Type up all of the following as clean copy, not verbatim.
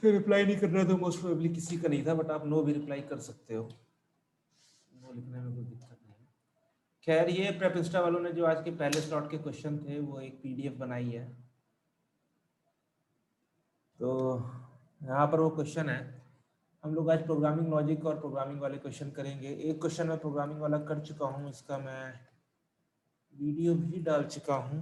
Reply नहीं करना तो मोस्ट प्रोबेबली किसी का नहीं था, बट आप नो भी रिप्लाई कर सकते हो, नो लिखने में कोई दिक्कत नहीं है। खैर, ये प्रेप इंस्टा वालों ने जो आज के पहले स्लॉट के क्वेश्चन थे वो एक पीडीएफ बनाई है, तो यहाँ पर वो क्वेश्चन है। हम लोग आज प्रोग्रामिंग लॉजिक और प्रोग्रामिंग वाले क्वेश्चन करेंगे। एक क्वेश्चन मैं प्रोग्रामिंग वाला कर चुका हूँ, इसका मैं वीडियो भी डाल चुका हूँ।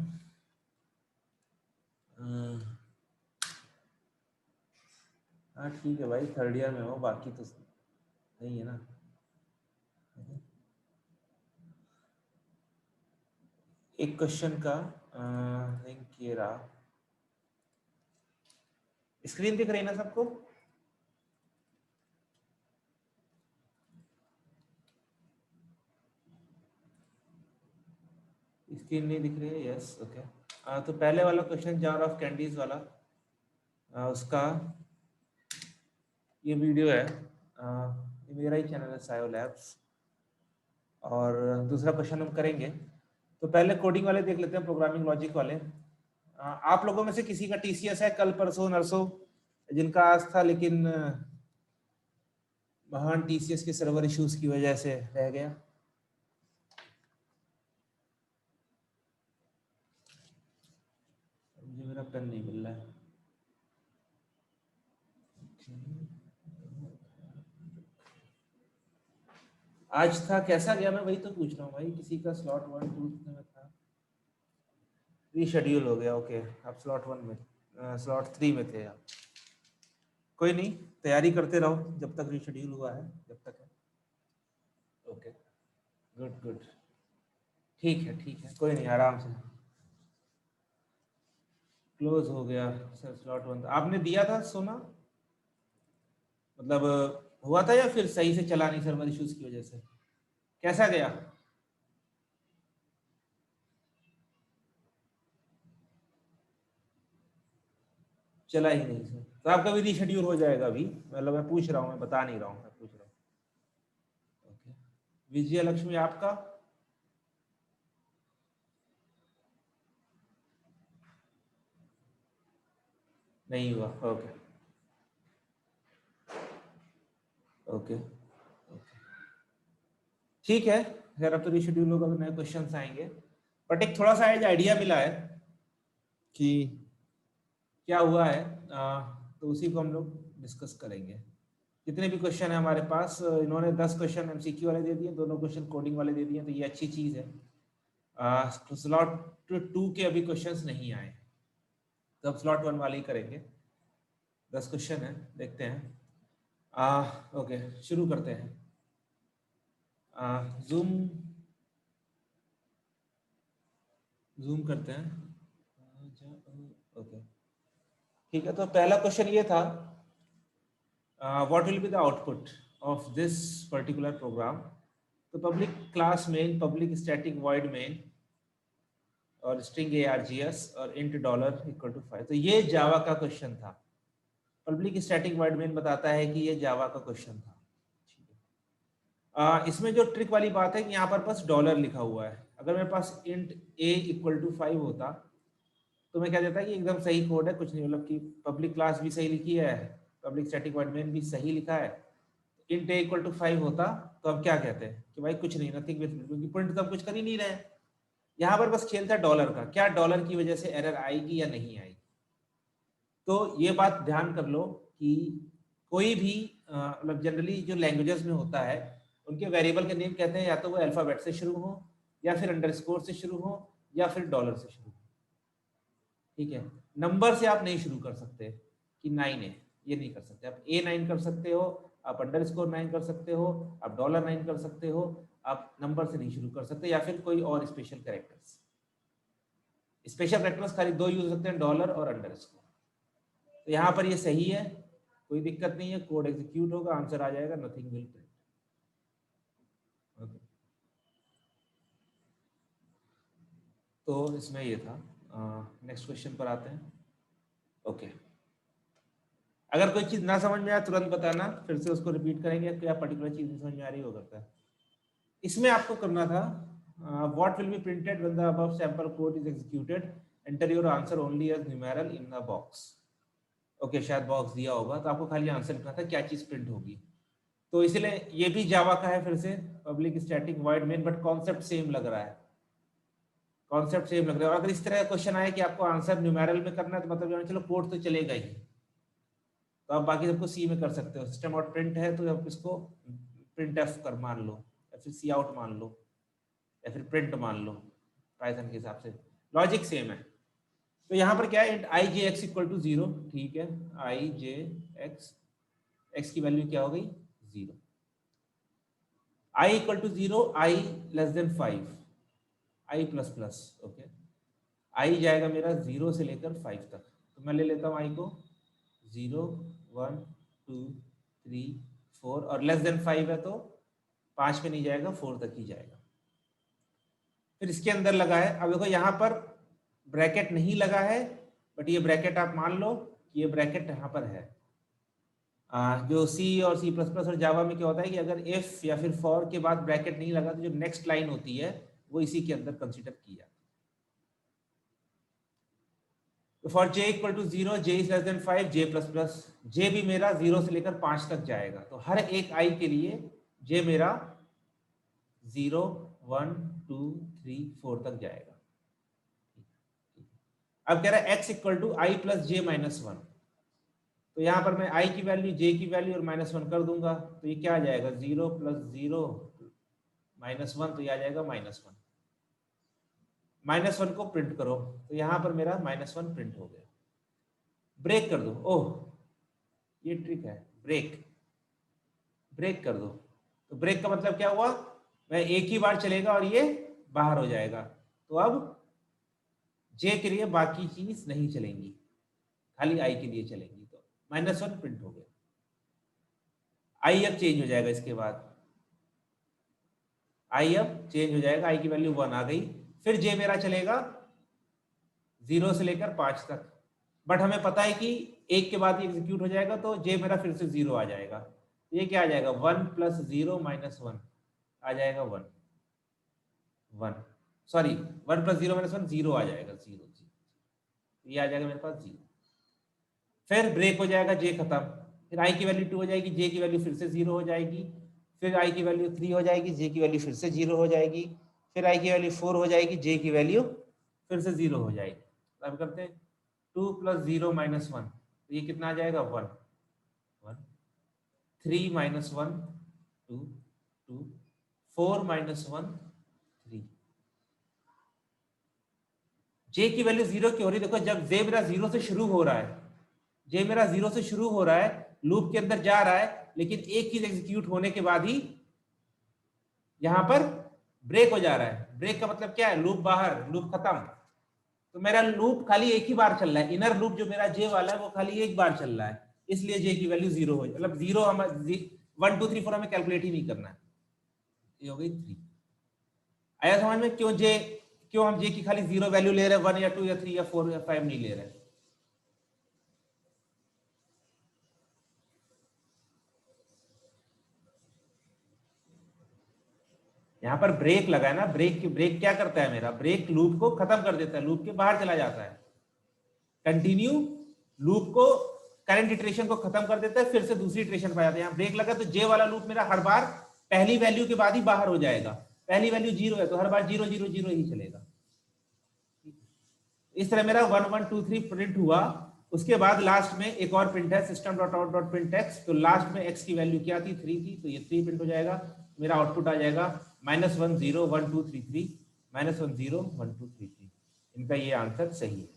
हाँ ठीक है भाई, थर्ड ईयर में हो, बाकी तो नहीं है ना। एक क्वेश्चन का लिंक ये रहा, स्क्रीन दिख रही है ना सबको? स्क्रीन नहीं दिख रही है? Yes, okay. तो पहले वाला क्वेश्चन जार ऑफ कैंडीज वाला, उसका ये वीडियो है, ये मेरा ही चैनल है सायो लैब्स, और दूसरा क्वेश्चन हम करेंगे। तो पहले कोडिंग वाले देख लेते हैं, प्रोग्रामिंग लॉजिक वाले। आप लोगों में से किसी का टीसीएस है कल परसों नरसों? जिनका आज था लेकिन महान टीसीएस के सर्वर इश्यूज की वजह से रह गया। मुझे मेरा पेन नहीं मिल रहा है। आज था, कैसा गया? मैं वही तो पूछ रहा हूँ भाई, किसी का स्लॉट 1 2 में था, रीशेड्यूल हो गया। ओके, आप स्लॉट 1 में, स्लॉट 3 में थे आप। कोई नहीं, तैयारी करते रहो जब तक रीशेड्यूल हुआ है, जब तक है। ओके, गुड गुड, ठीक है, कोई नहीं, आराम से। क्लोज हो गया सर, स्लॉट 1 आपने दिया था सोना, मतलब हुआ था या फिर सही से चला नहीं सर्वर इश्यूज की वजह से? कैसा गया? चला ही नहीं सर, तो आपका भी रीशेड्यूल हो जाएगा अभी, मतलब मैं पूछ रहा हूँ, मैं बता नहीं रहा हूँ, मैं पूछ रहा हूँ। ओके, विजय लक्ष्मी आपका? नहीं हुआ? ओके ओके ओके, ठीक है। अगर अब तो रीशेड्यूल होगा तो नए क्वेश्चन आएंगे, बट एक थोड़ा सा आइडिया मिला है कि क्या हुआ है, तो उसी को हम लोग डिस्कस करेंगे। जितने भी क्वेश्चन है हमारे पास, इन्होंने 10 क्वेश्चन एमसीक्यू वाले दे दिए, दोनों क्वेश्चन कोडिंग वाले दे दिए, तो ये अच्छी चीज़ है। स्लॉट 2 के अभी क्वेश्चंस नहीं आए, तो अब स्लॉट 1 वाले ही करेंगे। 10 क्वेश्चन है, देखते हैं। ओके, शुरू करते हैं। जूम जूम करते हैं। ओके, ठीक है। तो पहला क्वेश्चन ये था, what will be the output of this particular program. तो public class main, public static void main, और स्ट्रिंग args और इंट डॉलर इक्वल टू 5। तो ये जावा का क्वेश्चन था। पब्लिक स्टैटिक वॉइड मेन बताता है कि ये जावा का क्वेश्चन था। इसमें जो ट्रिक वाली बात है कि यहाँ पर बस डॉलर लिखा हुआ है। अगर मेरे पास इंट a इक्वल टू 5 होता तो मैं क्या देता कि एकदम सही कोड है, कुछ नहीं, मतलब कि पब्लिक क्लास भी सही लिखी है, पब्लिक स्टैटिक वॉइड मेन भी सही लिखा है, इंट a इक्वल टू 5 होता तो हम क्या कहते हैं कि भाई कुछ नहीं, नथिंग विथ, क्योंकि प्रिंट तो हम कुछ कर ही नहीं रहे हैं। यहाँ पर बस खेल था डॉलर का, क्या डॉलर की वजह से एरर आएगी या नहीं आएगी। तो ये बात ध्यान कर लो कि कोई भी मतलब जनरली जो लैंग्वेजेस में होता है, उनके वेरिएबल के नेम कहते हैं या तो वो अल्फाबेट से शुरू हो, या फिर अंडरस्कोर से शुरू हो, या फिर डॉलर से शुरू हो। ठीक है, नंबर से आप नहीं शुरू कर सकते कि 9 है, ये नहीं कर सकते। आप A9 कर सकते हो, आप अंडरस्कोर 9 कर सकते हो, आप $9 कर सकते हो, आप नंबर से नहीं शुरू कर सकते, या फिर कोई और स्पेशल कैरेक्टर्स। स्पेशल कैरेक्टर्स खाली 2 यूज हो सकते हैं, डॉलर और अंडरस्कोर। तो यहाँ पर ये सही है, कोई दिक्कत नहीं है, कोड एग्जीक्यूट होगा, आंसर आ जाएगा, नथिंग विल प्रिंट। तो इसमें ये था। नेक्स्ट क्वेश्चन पर आते हैं। ओके, अगर कोई चीज ना समझ में आए तुरंत बताना, फिर से उसको रिपीट करेंगे, क्या पर्टिकुलर चीज समझ में आ रही हो करता है। इसमें आपको करना था, what will be printed when the above sample code is executed? Enter your answer only as numeral in the box. Okay शायद बॉक्स दिया होगा तो आपको खाली आंसर लिखना था क्या चीज प्रिंट होगी। तो इसलिए ये भी जावा का है, फिर से public static void main, but concept same लग रहा है, कॉन्सेप्ट सेम लग रहा है। और अगर इस तरह का क्वेश्चन आए कि आपको आंसर न्यूमेरल में करना है तो मतलब चलो कोड तो चलेगा ही, तो आप बाकी सबको सी में कर सकते हो। सिस्टम आउट प्रिंट है तो आप इसको प्रिंट एफ कर मान लो, या फिर सी आउट मान लो, या फिर प्रिंट मान लो, पाइथन के हिसाब से लॉजिक सेम है। तो यहाँ पर क्या है, I J X equal to 0, ठीक है, आई जे एक्स, एक्स की वैल्यू क्या हो गई 0, I equal to 0, I less than 5, I plus plus, okay, I जाएगा मेरा 0 से लेकर 5 तक, तो मैं ले लेता हूँ आई को 0 1 2 3 4, और लेस देन 5 है तो 5 पे नहीं जाएगा, 4 तक ही जाएगा। फिर इसके अंदर लगा है, अब देखो यहाँ पर ब्रैकेट नहीं लगा है, बट ये ब्रैकेट आप मान लो कि ये ब्रैकेट यहाँ पर है। जो सी और सी प्लस प्लस और जावा में क्या होता है कि अगर इफ या फिर फॉर के बाद ब्रैकेट नहीं लगा तो जो नेक्स्ट लाइन होती है वो इसी के अंदर कंसीडर की जाती है। तो for j equal to 0, j is less than 5, j plus plus, j भी मेरा 0 से लेकर 5 तक जाएगा, तो हर एक i के लिए j मेरा 0 1 2 3 4 तक जाएगा। अब कह रहा है x equal to I plus J minus 1, तो यहाँ पर मैं i की वैल्यू, j की वैल्यू और -1 कर दूंगा, तो ये क्या आ जाएगा 0 प्लस 0 -1, तो ये आ जाएगा -1। -1 को प्रिंट करो, तो यहाँ पर मेरा -1 प्रिंट हो गया। ब्रेक कर दो, ओह ये ट्रिक है, ब्रेक, ब्रेक कर दो। तो ब्रेक का मतलब क्या हुआ, मैं एक ही बार चलेगा और ये बाहर हो जाएगा, तो अब जे के लिए बाकी चीज नहीं चलेंगी, खाली आई के लिए चलेंगी, तो -1 प्रिंट हो गया। आई अब चेंज हो जाएगा, इसके बाद आई अब चेंज हो जाएगा, आई की वैल्यू 1 आ गई। फिर जे मेरा चलेगा 0 से लेकर 5 तक, बट हमें पता है कि एक के बाद ही एग्जीक्यूट हो जाएगा, तो जे मेरा फिर से 0 आ जाएगा। ये क्या आ जाएगा 1 प्लस 0 माइनस 1 आ जाएगा 1 1, सॉरी 1 प्लस 0 माइनस 1 0 आ जाएगा, 0 ये आ जाएगा मेरे पास 0। फिर ब्रेक हो जाएगा, जे खत्म, फिर आई की वैल्यू 2 हो जाएगी, जे की वैल्यू फिर से 0 हो जाएगी, फिर आई की वैल्यू 3 हो जाएगी, जे की वैल्यू फिर से 0 हो जाएगी, फिर आई की वैल्यू 4 हो जाएगी, जे की वैल्यू फिर से 0 हो जाएगी। अब करते हैं 2 प्लस 0 माइनस 1, तो ये कितना आ जाएगा 1 1, 3 माइनस 1 2 2, 4 माइनस 1 3। जे की वैल्यू 0 क्यों हो रही है, देखो जब जे मेरा 0 से शुरू हो रहा है, जे मेरा 0 से शुरू हो रहा है, लूप के अंदर जा रहा है, लेकिन एक चीज एग्जीक्यूट होने के बाद ही यहां पर ब्रेक हो जा रहा है। ब्रेक का मतलब क्या है, लूप बाहर, लूप खत्म। तो मेरा लूप खाली एक ही बार चल रहा है, इनर लूप जो मेरा जे वाला है वो खाली एक बार चल रहा है, इसलिए जे की वैल्यू 0 हो, मतलब 0 हम 1 2 3 4 हमें कैलकुलेट ही नहीं करना है। ये हो गई 3। आया समझ में क्यों जे, क्यों हम जे की खाली 0 वैल्यू ले रहे हैं, 1 या 2 या 3 या 4 या 5 नहीं ले रहे हैं। यहाँ पर ब्रेक लगा है ना, ब्रेक क्या करता है, मेरा ब्रेक लूप को खत्म कर देता है, लूप के बाहर चला जाता है। कंटिन्यू लूप को, करंट इटरेशन को खत्म कर देता है, फिर से दूसरी इटरेशन पर जाता है। यहाँ ब्रेक लगा तो जे वाला लूप मेरा हर बार पहली वैल्यू के बाद ही बाहर हो जाएगा, पहली वैल्यू 0 है तो हर बार 0 0 0 ही चलेगा। इस तरह मेरा 1 1 2 3 प्रिंट हुआ। उसके बाद लास्ट में एक और प्रिंट है, system dot out dot print x, तो लास्ट में एक्स की वैल्यू क्या थी 3 थी, तो ये 3 प्रिंट हो जाएगा, मेरा आउटपुट आ जाएगा -1 0 1 2 3 3, -1 0 1 2 3 3। इनका ये आंसर सही है।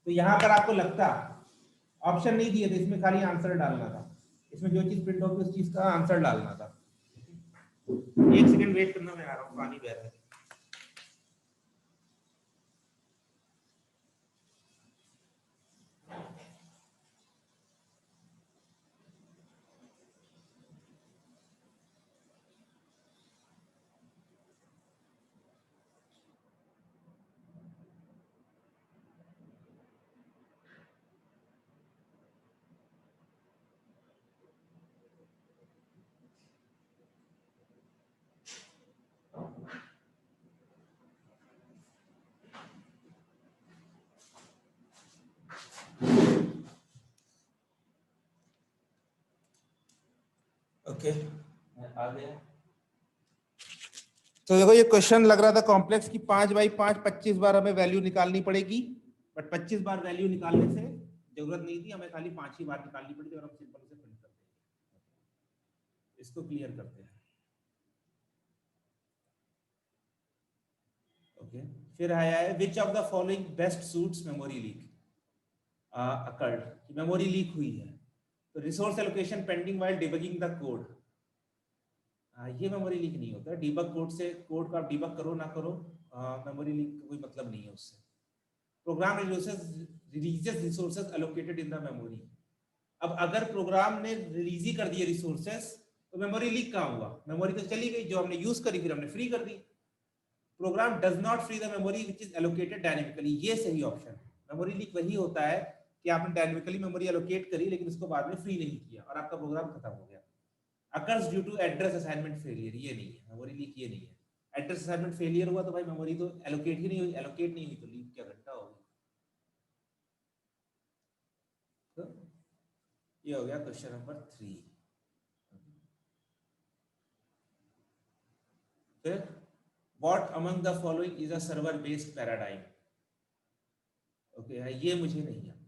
तो यहां पर आपको लगता ऑप्शन नहीं दिए थे, इसमें खाली आंसर डालना था, इसमें जो चीज प्रिंट होगी उस चीज का आंसर डालना था। एक सेकंड वेट करना, मैं आ रहा हूँ, पानी बह रहा है। ओके आ गया। तो देखो ये क्वेश्चन लग रहा था कॉम्प्लेक्स की 5 बाई 5 25 बार हमें वैल्यू निकालनी पड़ेगी, बट 25 बार वैल्यू निकालने से जरूरत नहीं थी, हमें खाली 5 ही बार निकालनी पड़ी थी और हम सिंपल से प्रिंट कर देंगे। इसको क्लियर करते हैं। ओके फिर आया है which of the following best suits memory leak occurred, memory leak हुई है। तो resource allocation pending while debugging the code, ये मेमोरी लीक नहीं होता है। डीबग कोड से, कोड का आप डीबग करो ना करो, मेमोरी लीक का कोई मतलब नहीं है उससे। Program releases resources allocated in the memory. अब अगर प्रोग्राम ने रिलीज ही कर दिए रिसोर्सेज तो मेमोरी लीक कहाँ हुआ? मेमोरी तो चली गई, जो हमने यूज करी फिर हमने फ्री कर दी। Program does not free the memory which is allocated dynamically, ये सही ऑप्शन है। मेमोरी लीक वही होता है कि आपने डायनेमिकली मेमोरी एलोकेट करी लेकिन उसको बाद में फ्री नहीं किया और आपका प्रोग्राम खत्म हो गया। Occurs due to address assignment failure, ये नहीं है मेमोरी लीक, ये नहीं है। एड्रेस असाइनमेंट फेलियर हुआ तो भाई मेमोरी तो एलोकेट ही नहीं हुई, एलोकेट नहीं हुई तो लीक क्या घंटा होगी। तो ये हो गया क्वेश्चन नंबर 3। फिर what among the following is a server based paradigm. Okay ये मुझे नहीं आता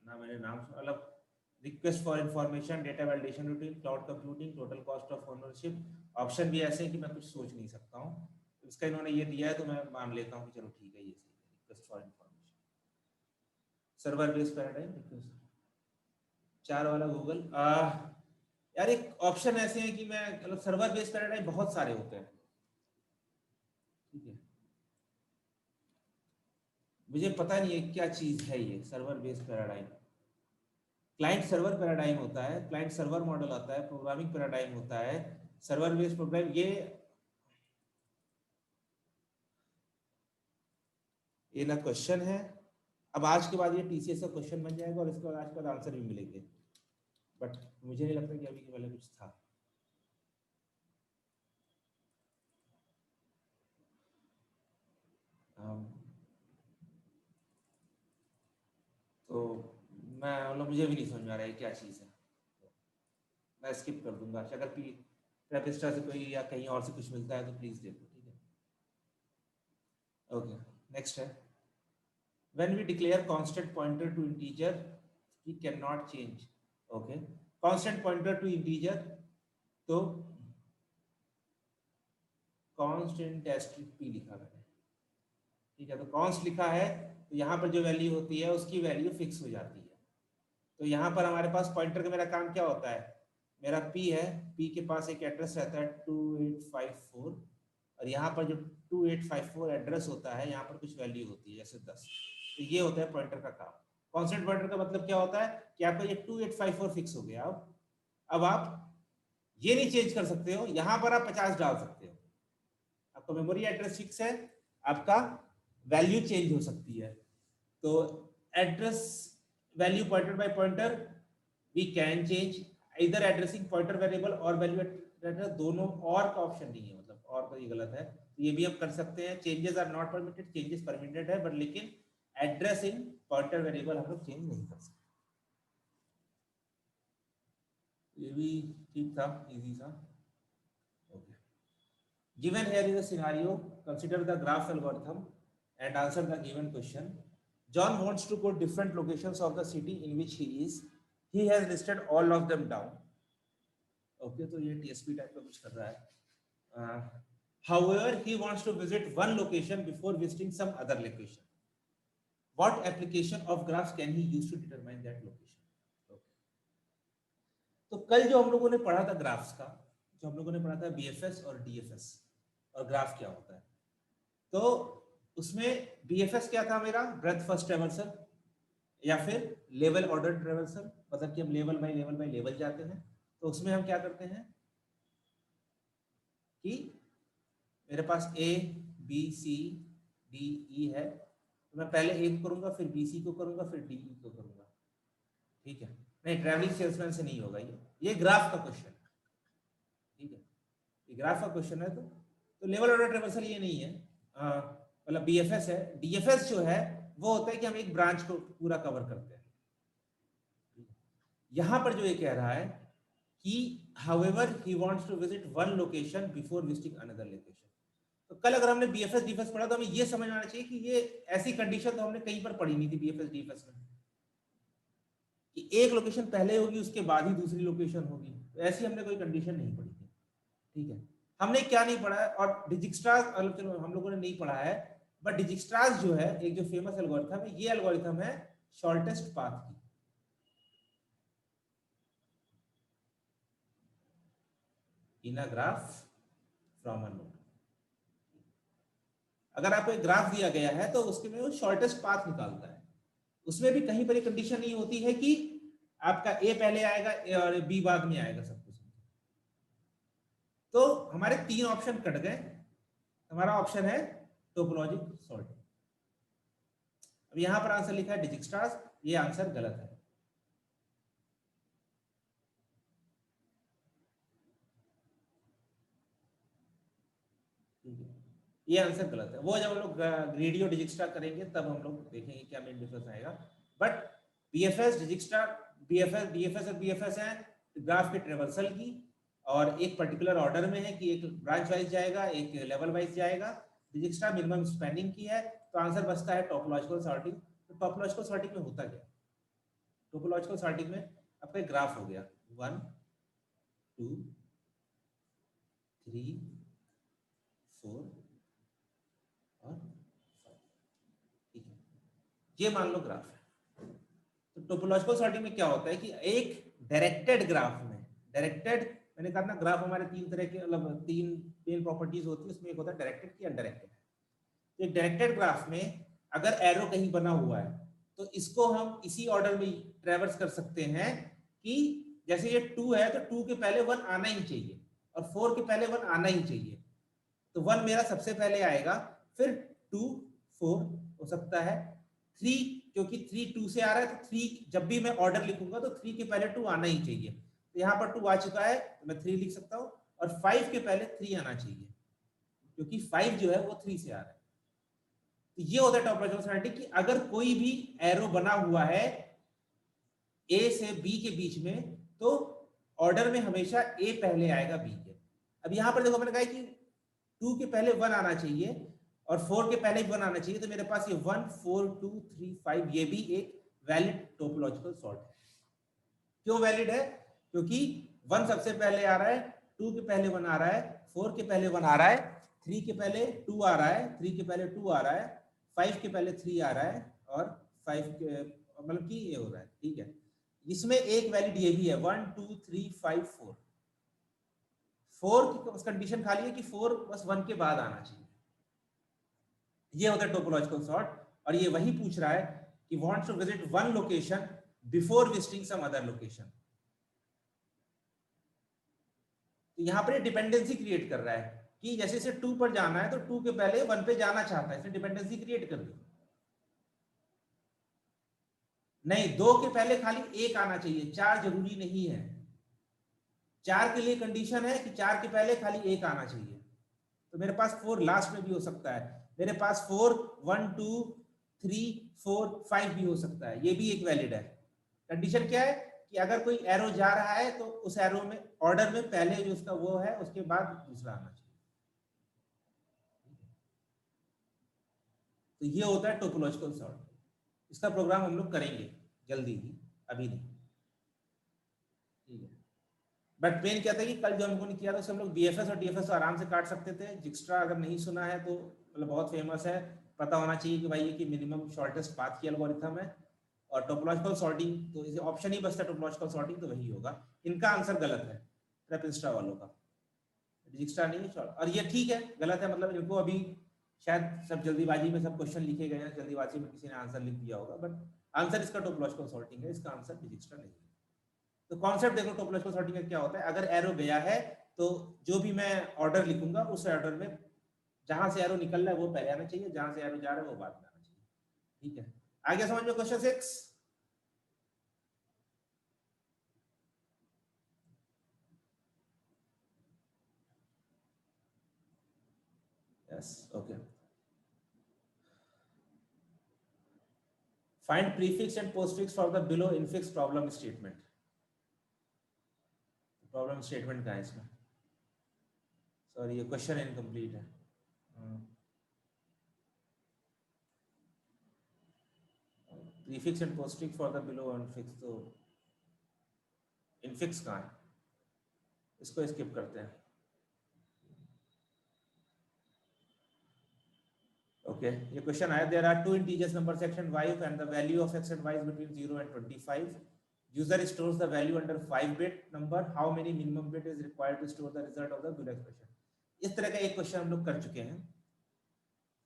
ना, मैंने नाम अलग। Request for information, data validation routine, cloud computing, total cost of ownership. Option भी ऐसे हैं कि मैं कुछ सोच नहीं सकता हूँ। इसका इन्होंने ये दिया है तो मैं मान लेता हूँ कि चलो ठीक है ये सही है। Request for information, server based paradigm, request 4 वाला गूगल। यार एक ऑप्शन ऐसे हैं कि मैं मतलब सर्वर बेस्ड पैराडाइम बहुत सारे होते हैं, ठीक है, मुझे पता नहीं है क्या चीज है ये server based paradigm. Client server paradigm होता है, क्लाइंट सर्वर मॉडल आता है, प्रोग्रामिंग पैराडाइम होता है, सर्वर बेस्ड प्रोग्राम, ये ना क्वेश्चन है। अब आज के बाद ये टीसीएस का क्वेश्चन बन जाएगा और इसके बाद आज के बाद आंसर भी मिलेंगे, बट मुझे नहीं लगता कि अभी के पहले कुछ था। तो मैं मतलब मुझे भी नहीं समझ में आ रहा है क्या चीज़ है, मैं स्किप कर दूंगा। अगर ट्रेपिस्टा से कोई या कहीं और से कुछ मिलता है तो प्लीज देखो, ठीक है। ओके नेक्स्ट है when we declare constant pointer to integer we cannot change। okay constant pointer to integer, तो constant asterisk p लिखा मैंने, ठीक है। तो कॉन्स्ट लिखा है तो यहाँ पर जो वैल्यू होती है उसकी वैल्यू फिक्स हो जाती है। तो यहाँ पर हमारे पास पॉइंटर का मेरा काम क्या होता है, मेरा p है, p के पास एक एड्रेस रहता है 2854 और यहाँ पर जो 2854 एड्रेस होता है यहाँ पर कुछ वैल्यू होती है जैसे 10। तो ये होता है पॉइंटर का काम। कांस्टेंट पॉइंटर का मतलब क्या होता है कि आपका ये 2854 फिक्स हो गया। अब आप ये नहीं चेंज कर सकते हो, यहाँ पर आप 50 डाल सकते हो। आपका मेमोरी एड्रेस फिक्स है, आपका वैल्यू चेंज हो सकती है। तो address value pointed by pointer we can change इधर एड्रेसिंग पॉइंटर वेरिएबल और वैल्यू एड्रेस, दोनों और का ऑप्शन नहीं है, मतलब और का ये गलत है। तो ये भी हम कर सकते हैं। Changes are not permitted, changes permitted है, बट लेकिन एड्रेस इन पॉइंटर वेरिएबल हम लोग चेंज नहीं कर सकते। ये भी ठीक था, इजी था। Okay given here is a scenario, consider the graph algorithm and answer the given question। John wants to go different locations of the city in which he is, he has listed all of them down। Okay तो ये TSP type का कुछ कर रहा है। however he wants to visit one location before visiting some other location, what application of graphs can he use to determine that location। okay. तो कल जो हम लोगों ने पढ़ा था ग्राफ्स का, जो हम लोगों ने पढ़ा था बीएफएस और डीएफएस और ग्राफ क्या होता है, तो उसमें बीएफएस क्या था मेरा, ब्रेथ फर्स्ट ट्रैवर्सल या फिर लेवल ऑर्डर ट्रैवर्सल, मतलब कि हम लेवल बाय लेवल जाते हैं। तो उसमें हम क्या करते हैं कि मेरे पास ए बी सी डी ई है, तो मैं पहले ए को करूंगा, फिर बी सी को करूंगा, फिर डी ई को करूंगा, ठीक है। नहीं ट्रैवलिंग सेल्समैन से नहीं होगा ये ग्राफ का क्वेश्चन है, ठीक है, ये ग्राफ का क्वेश्चन है। तो लेवल ऑर्डर ट्रैवर्सल ये नहीं है, मतलब बीएफएस है। डीएफएस जो है वो होता है कि हम एक ब्रांच को पूरा कवर करते हैं। यहां पर जो ये कह रहा है he however he wants to visit one location before visiting another location. तो कल अगर हमने बीएफएस डीएफएस पढ़ा तो हमें ये समझ आना चाहिए कि ये ऐसी कंडीशन तो हमने कहीं पर पढ़ी नहीं थी बीएफएस डीएफएस में कि एक लोकेशन पहले होगी उसके बाद ही दूसरी लोकेशन होगी, तो ऐसी हमने कोई कंडीशन नहीं पढ़ी थी। ठीक है, हमने क्या नहीं पढ़ा है, और डिजिक्स्ट्रास चलो हम लोगों ने नहीं पढ़ा है, बट डिजिक्स्ट्रास जो है एक जो फेमस एल्गोरिथम है, ये एल्गोरिथम है शॉर्टेस्ट पाथ की। In a graph from a node, अगर आपको एक ग्राफ दिया गया है तो उसके में वो शॉर्टेस्ट पाथ निकालता है, उसमें भी कहीं पर कंडीशन नहीं होती है कि आपका ए पहले आएगा और बी बाद में आएगा सब कुछ। तो हमारे तीन ऑप्शन कट गए, हमारा ऑप्शन है टोपोलॉजी सॉर्टिंग। अब यहां पर आंसर लिखा है डिजिक्स्ट्रास, ये आंसर गलत है। ये आंसर गलत है, वो जब हम लोग ग्रेडी और डिजिक्स्ट्रा करेंगे तब हम लोग देखेंगे क्या मेन डिफरेंस आएगा। But BFS Dijkstra, BFS DFS और बीएफएस है ग्राफ के ट्रेवर्सल की, और एक पर्टिकुलर ऑर्डर में है कि एक ब्रांच वाइज जाएगा एक लेवल वाइज जाएगा। डिजिक्स्ट्रा मिनिमम स्पैनिंग की है, तो आंसर बचता है टोपोलॉजिकल सॉर्टिंग। तो टोपोलॉजिकल सॉर्टिंग में होता क्या, टोपोलॉजिकल सॉर्टिंग में आपका एक ग्राफ हो गया 1 2 3 4 और 5, ठीक है, ये मान लो ग्राफ है। तो टोपोलॉजिकल सॉर्टिंग में क्या होता है कि एक डायरेक्टेड ग्राफ में, डायरेक्टेड मैंने कहा ना ग्राफ हमारे तीन तरह के मतलब तीन मेन प्रॉपर्टीज होती है, उसमें एक होता है डायरेक्टेड की अनडायरेक्टेड। तो एक डायरेक्टेड ग्राफ में अगर एरो कहीं बना हुआ है तो इसको हम इसी ऑर्डर में ट्रेवर्स कर सकते हैं कि जैसे ये 2 है तो 2 के पहले 1 आना ही चाहिए और 4 के पहले 1 आना ही चाहिए, तो 1 मेरा सबसे पहले आएगा, फिर 2 4 हो सकता है 3, क्योंकि 3 2 से आ रहा है तो 3 जब भी मैं ऑर्डर लिखूंगा तो 3 के पहले 2 आना ही चाहिए, तो यहाँ पर 2 आ चुका है तो मैं 3 लिख सकता हूँ, और 5 के पहले 3 आना चाहिए क्योंकि 5 जो है वो 3 से आ रहा है। तो ये होता है टोपोलॉजिकल सॉर्टिंग कि अगर कोई भी एरो बना हुआ है ए से बी के बीच में तो ऑर्डर में हमेशा ए पहले आएगा बी के। अब यहां पर देखो मैंने कहा कि 2 के पहले 1 आना चाहिए और 4 के पहले 1 आना चाहिए, तो मेरे पास ये 1 4 2 3 5 ये भी एक वैलिड टोपोलॉजिकल सॉर्ट है। क्यों वैलिड है, क्योंकि 1 सबसे पहले आ रहा है, 2 के पहले 1 आ रहा है, 4 के पहले 1 आ रहा है, 3 के पहले 2 आ रहा है, 3 के पहले 2 आ रहा है, 5 के पहले 3 आ रहा है, और 5 के मतलब कि ये हो रहा है, ठीक है। इसमें एक वैलिड ये भी है 1 2 3 5 4, 4 की कंडीशन खाली है कि 4 बस 1 के बाद आना चाहिए। ये होता है टोपोलॉजिकल सॉर्ट, और ये वही पूछ रहा है कि wants to visit one location before visiting some other location. तो यहां पर डिपेंडेंसी क्रिएट कर रहा है कि जैसे इसे 2 पर जाना है तो 2 के पहले 1 पे जाना चाहता है, इसने डिपेंडेंसी क्रिएट कर दी। नहीं, 2 के पहले खाली 1 आना चाहिए, 4 जरूरी नहीं है। 4 के लिए कंडीशन है कि 4 के पहले खाली 1 आना चाहिए, तो मेरे पास 4 लास्ट में भी हो सकता है, मेरे पास 4 1 2 3 4 5 भी हो सकता है, ये भी एक वैलिड है। कंडीशन क्या है कि अगर कोई एरो जा रहा है तो उस एरो में ऑर्डर में पहले जो उसका वो है उसके बाद दूसरा आना चाहिए। तो ये होता है टोपोलॉजिकल सॉर्ट, इसका प्रोग्राम हम लोग करेंगे जल्दी ही, अभी नहीं, ठीक है। बट मेन क्या था कि कल जो हमको किया था उससे हम लोग बीएफएस और डीएफएस आराम से काट सकते थे। जिक्स्ट्रा अगर नहीं सुना है तो मतलब बहुत फेमस है, पता होना चाहिए कि भाई ये कि मिनिमम शॉर्टेस्ट पाथ की एल्गोरिथम है। और टोपोलॉजिकल सॉर्टिंग तो इसे ऑप्शन ही बचता है, टोपोलॉजिकल सॉर्टिंग तो वही होगा। इनका आंसर गलत है ट्रैपिस्ट्रा वालों का, डिजिक्स्ट्रा नहीं है। और ये ठीक है, गलत है मतलब इनको अभी शायद सब जल्दीबाजी में सब क्वेश्चन लिखे गए हैं, जल्दीबाजी में किसी ने आंसर लिख दिया होगा, बट आंसर इसका टोपोलॉजिकल सॉर्टिंग है, इसका आंसर डिजिक्स्ट्रा नहीं है। तो कॉन्सेप्ट देखो टोपोलॉजिकल सॉर्टिंग में क्या होता है, अगर एरो गया है तो जो भी मैं ऑर्डर लिखूंगा उस ऑर्डर में जहां से एरो निकल रहा है वो पहले आना चाहिए, जहां से एरो जा रहा है वो बाद में आना चाहिए, ठीक है। आगे समझ में question 6। Yes, okay. Find prefix and postfix for the below infix problem statement. Problem statement का है इसमें, सॉरी ये क्वेश्चन इनकम्प्लीट है। Prefix and postfix for the below unfix, तो इनफिक्स कहाँ है, इसको स्किप करते हैं। ओके ये क्वेश्चन आया, there are two integers number section 5 and the value of x and y is between 0 and 25. User stores the value under 5-bit number. How many minimum bit is required to store the result of the below expression? इस तरह का एक question हम लोग कर चुके हैं,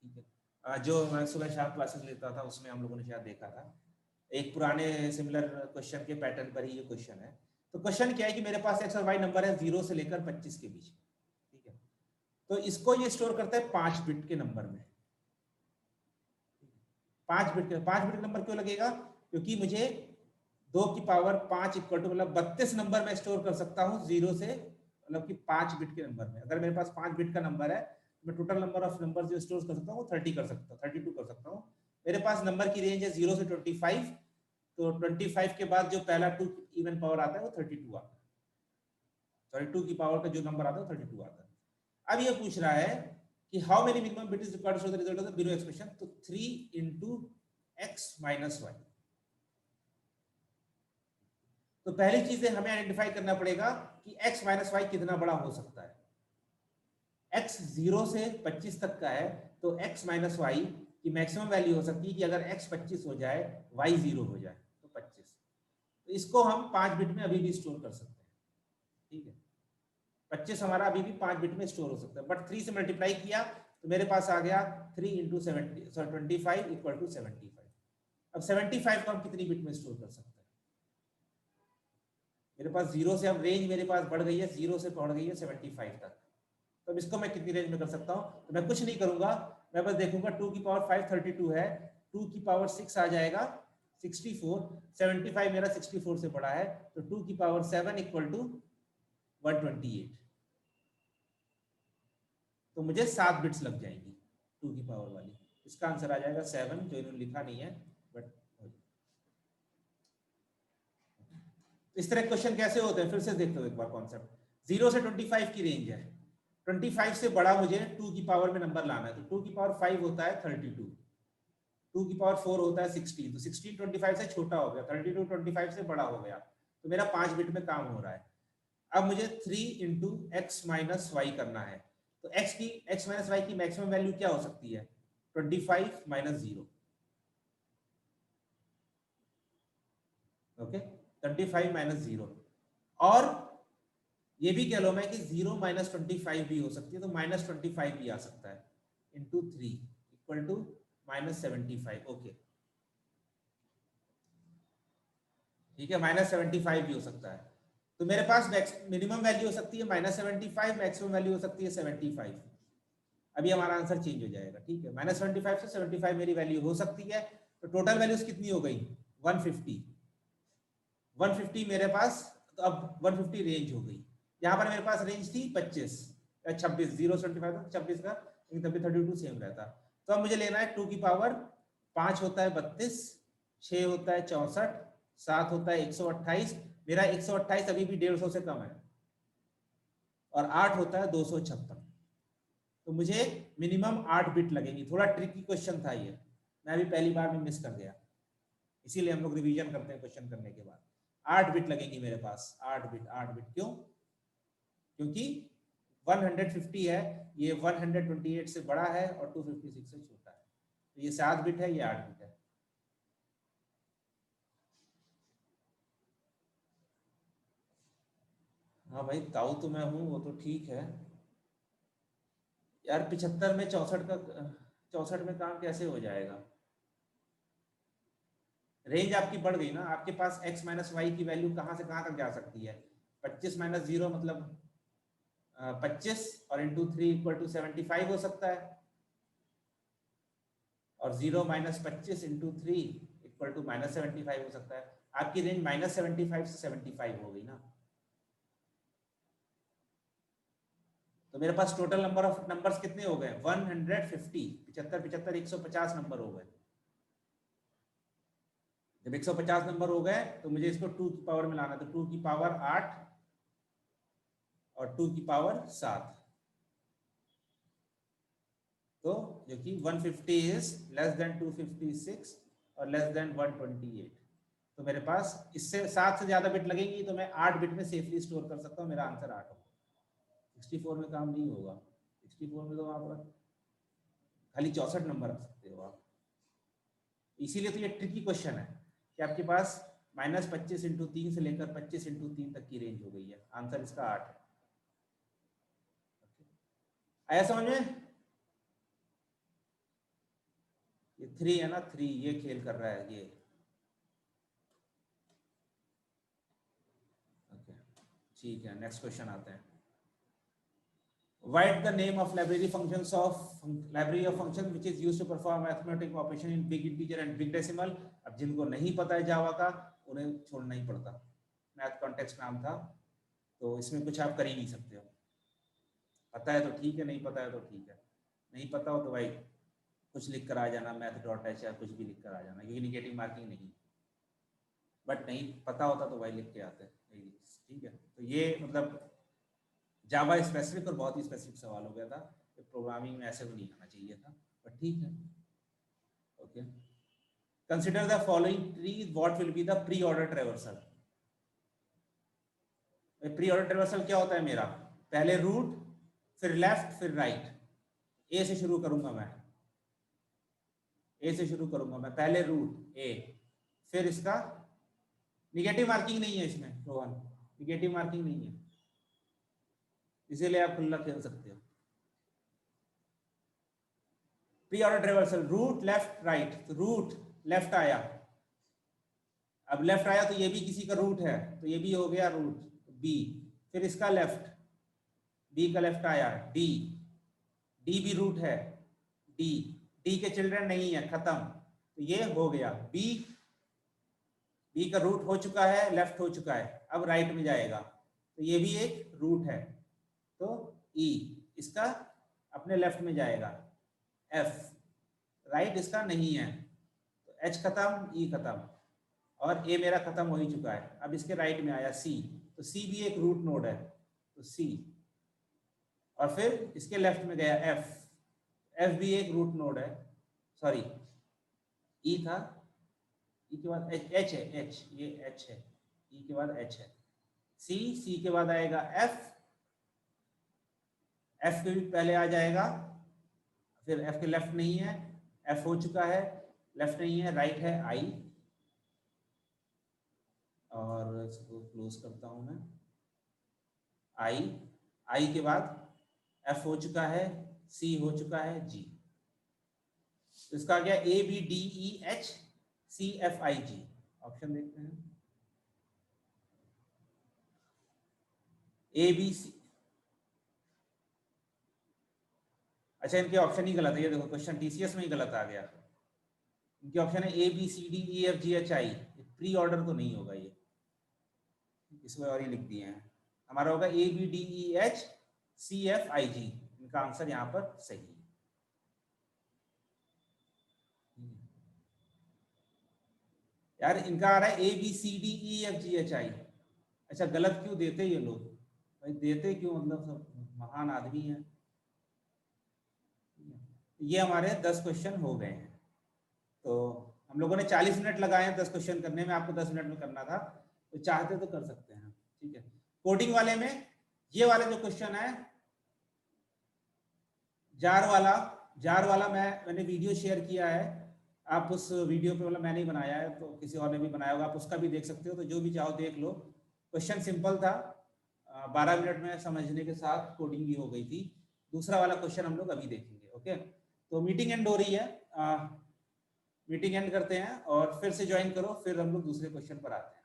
ठीक है, जो मैं सुबह शाम क्लासेस लेता था उसमें हम लोगों ने शायद देखा था, एक पुराने सिमिलर क्वेश्चन के पैटर्न पर ही ये क्वेश्चन है। तो क्वेश्चन क्या है कि मेरे पास x और y नंबर है 0 से लेकर 25 के बीच, ठीक है, तो इसको ये स्टोर करता है 5 बिट के नंबर में। 5 बिट का नंबर क्यों लगेगा, क्योंकि मुझे 2 की पावर 5 इक्वल टू मतलब 32 नंबर में स्टोर कर सकता हूँ 0 से, मतलब कि 5 बिट के नंबर में। अगर मेरे पास 5 बिट का नंबर है, मैं टोटल नंबर ऑफ नंबर जो स्टोर कर सकता हूँ 30 कर सकता हूँ, 32 कर सकता हूँ। मेरे पास नंबर की रेंज है 0 से 25, तो 25 के बाद जो पहला 2 इवन पावर आता है वो 32 आता है, सॉरी 2 की पावर का जो नंबर आता है वो 32 आता है। अब ये पूछ रहा है कि how many minimum bit is required to show the result of the below expression, तो 3 into x minus y। तो पहली चीज हमें आइडेंटिफाई करना पड़ेगा कि x माइनस वाई कितना बड़ा हो सकता है। x 0 से 25 तक का है, तो x माइनस वाई की मैक्सिमम वैल्यू हो सकती है कि अगर x 25 हो जाए y 0 हो जाए तो 25। तो इसको हम 5 बिट में अभी भी स्टोर कर सकते हैं, ठीक है, 25 हमारा अभी भी 5 बिट में स्टोर हो सकता है, बट 3 से मल्टीप्लाई किया तो मेरे पास आ गया 3 into 70 सॉरी 25 इक्वल टू 75। अब 75 को हम कितनी बिट में स्टोर कर सकते हैं, मेरे पास 0 से अब रेंज मेरे पास बढ़ गई है, 0 से बढ़ गई है 75 तक, तो अब इसको मैं कितनी रेंज में कर सकता हूं, तो मैं कुछ नहीं करूंगा, मैं बस देखूंगा 2 की पावर 5 32 है, 2 की पावर 6 आ जाएगा 64, 75 मेरा 64 से बड़ा है, तो 2 की पावर 7 इक्वल टू 128, तो मुझे 7 बिट्स लग जाएंगी 2 की पावर वाली। इसका आंसर आ जाएगा 7, जो इन्होंने लिखा नहीं है बट इस तरह क्वेश्चन कैसे होते हैं फिर से देखते हो एक बार कॉन्सेप्ट। 0 से 25 की रेंज है, 25 से बड़ा मुझे 2 की पावर में नंबर लाना है, तो 2 की पावर 5 होता है 32, 2 की पावर 4 होता है 16, तो 16 25 से छोटा हो गया, 32 25 से बड़ा हो गया, तो मेरा 5 बिट में काम हो रहा है। अब मुझे 3 into x माइनस वाई करना है, तो x माइनस वाई की मैक्सिमम वैल्यू क्या हो सकती है, 25 माइनस 0, ओके 25 माइनस 0, और ये भी कह लो मैं कि 0 माइनस 25 भी हो सकती है, तो माइनस 25 भी आ सकता है into 3 equal to minus 75, okay ठीक है, माइनस 75 भी हो सकता है। तो मेरे पास मिनिमम वैल्यू हो सकती है माइनस 75, मैक्सिमम वैल्यू हो सकती है 75। अभी हमारा आंसर चेंज हो जाएगा, ठीक है, माइनस 75 से 75 मेरी वैल्यू हो सकती है, तो टोटल वैल्यूज कितनी हो गई 150, 150 मेरे पास, तो अब 150 रेंज हो गई। यहाँ पर मेरे पास रेंज थी 25 या 26, 0 से 25 तक 26 का, लेकिन तभी 32 सेम रहता। तो अब मुझे लेना है 2 की पावर 5 होता है 32, 6 होता है 64, 7 होता है 128, मेरा 128 अभी भी 150 से कम है, और 8 होता है 256, तो मुझे मिनिमम 8 बिट लगेंगी। थोड़ा ट्रिकी क्वेश्चन था ये, मैं अभी पहली बार में मिस कर गया, इसीलिए हम लोग रिवीजन करते हैं क्वेश्चन करने के बाद। 8 बिट लगेंगी मेरे पास, 8 बिट, 8 बिट क्यों, क्योंकि 150 है, ये 128 से बड़ा है और 256 से छोटा है, तो ये 7 बिट है, ये 8 बिट है। हाँ भाई ताऊ तो मैं हूँ, वो तो ठीक है यार, 75 में 64 का, 64 में काम कैसे हो जाएगा, रेंज आपकी बढ़ गई ना, आपके पास x माइनस वाई की वैल्यू कहाँ से कहाँ तक जा सकती है, 25 माइनस 0 मतलब 25, और इंटू 3 इक्वल टू 75 हो सकता है, और 0 minus 25 into 3 equal to minus 75 हो सकता है। आपकी रेंज माइनस 75 से 75 हो गई ना, तो मेरे पास टोटल नंबर ऑफ नंबर्स कितने हो गए 150, 75 75 150 नंबर हो गए। जब 150 नंबर हो गए तो मुझे इसको 2 की पावर में लाना, तो 2 की पावर 8 और 2 की पावर 7, तो जो कि 150 इज लेस देन 256 और लेस देन 128। तो मेरे पास इससे 7 से ज्यादा बिट लगेंगी तो मैं 8 बिट में सेफली स्टोर कर सकता हूँ, मेरा आंसर 8 होगा। 64 में काम नहीं होगा, 64 में तो वहां पर खाली 64 नंबर रख सकते हो आप। इसीलिए तो ये ट्रिकी क्वेश्चन है कि आपके पास -25 × 3 से लेकर 25 × 3 तक की रेंज हो गई है। आंसर इसका 8 है। आया समझ में? ये 3 है ना, 3 ये खेल कर रहा है ये। ओके ठीक है, नेक्स्ट क्वेश्चन आते हैं। Write the name of library functions of library of function which is used to perform arithmetic operation in big integer and big decimal। अब जिनको नहीं पता है जावा का उन्हें छोड़ना ही पड़ता, मैथ कॉन्टेक्स्ट नाम था, तो इसमें कुछ आप कर ही नहीं सकते हो। पता है तो ठीक है, नहीं पता है तो ठीक है, नहीं पता हो तो भाई कुछ लिख कर आ जाना, math.h या कुछ भी लिख कर आ जाना, क्योंकि निगेटिव मार्किंग नहीं, बट नहीं पता होता तो भाई लिख के आते हैं। ठीक है, तो ये मतलब जावा स्पेसिफिक और बहुत ही स्पेसिफिक सवाल हो गया था, तो प्रोग्रामिंग में ऐसे भी नहीं आना चाहिए था, बट ठीक है। Okay, consider the following tree, what will be the pre order traversal. Pre order traversal क्या होता है मेरा? पहले रूट, फिर लेफ्ट, फिर राइट। ए से शुरू करूंगा मैं, ए से शुरू करूंगा मैं, पहले रूट ए, फिर इसका निगेटिव मार्किंग नहीं है इसमें रोहन, निगेटिव मार्किंग नहीं है, इसीलिए आप खुला खेल सकते हो। Pre order traversal root left right, तो रूट लेफ्ट आया, अब लेफ्ट आया तो ये भी किसी का रूट है, तो ये भी हो गया रूट बी, फिर इसका लेफ्ट, बी का लेफ्ट आया डी, डी भी रूट है, डी, डी के चिल्ड्रन नहीं है, खत्म, तो ये हो गया बी, बी का रूट हो चुका है, लेफ्ट हो चुका है, अब राइट में जाएगा, तो ये भी एक रूट है, तो ई इसका अपने लेफ्ट में जाएगा, एफ राइट इसका नहीं है, तो एच खत्म, ई खत्म, और ए मेरा खत्म हो ही चुका है, अब इसके राइट में आया सी, तो सी भी एक रूट नोड है, तो सी, और फिर इसके लेफ्ट में गया एफ, एफ भी एक रूट नोड है, सॉरी ई था, ई के बाद एच है, एच ये एच है, ई के बाद एच है, सी, सी के बाद आएगा एफ, एफ के भी पहले आ जाएगा, फिर एफ के लेफ्ट नहीं है, एफ हो चुका है, लेफ्ट नहीं है, राइट है आई, और इसको क्लोज करता हूं मैं, आई, आई के बाद एफ हो चुका है, सी हो चुका है, जी, तो इसका आ गया A B D E H C F I G. Option देखते हैं, ए बी सी, अच्छा इनके ऑप्शन ही गलत है, ये देखो क्वेश्चन टीसीएस में ही गलत आ गया, इनके ऑप्शन है A B C D E F G H I, pre order तो नहीं होगा ये, इसमें और ही लिख दिए हैं, हमारा होगा A B D E H C F I G, इनका आंसर यहाँ पर सही है। यार इनका आ रहा है A B C D E F G H I, अच्छा गलत क्यों देते ये लोग भाई, देते क्यों, मतलब सब महान आदमी हैं। ये हमारे 10 क्वेश्चन हो गए हैं, तो हम लोगों ने 40 मिनट लगाए हैं 10 क्वेश्चन करने में, आपको 10 मिनट में करना था, तो चाहते तो कर सकते हैं, ठीक है। कोडिंग वाले में ये वाले जो क्वेश्चन है, जार वाला मैंने वीडियो शेयर किया है, आप उस वीडियो पे, मतलब मैंने ही बनाया है तो किसी और ने भी बनाया होगा, आप उसका भी देख सकते हो, तो जो भी चाहो देख लो। क्वेश्चन सिंपल था, 12 मिनट में समझने के साथ कोडिंग भी हो गई थी। दूसरा वाला क्वेश्चन हम लोग अभी देखेंगे। ओके, तो मीटिंग एंड हो रही है, मीटिंग एंड करते हैं और फिर से ज्वाइन करो, फिर हम लोग दूसरे क्वेश्चन पर आते हैं।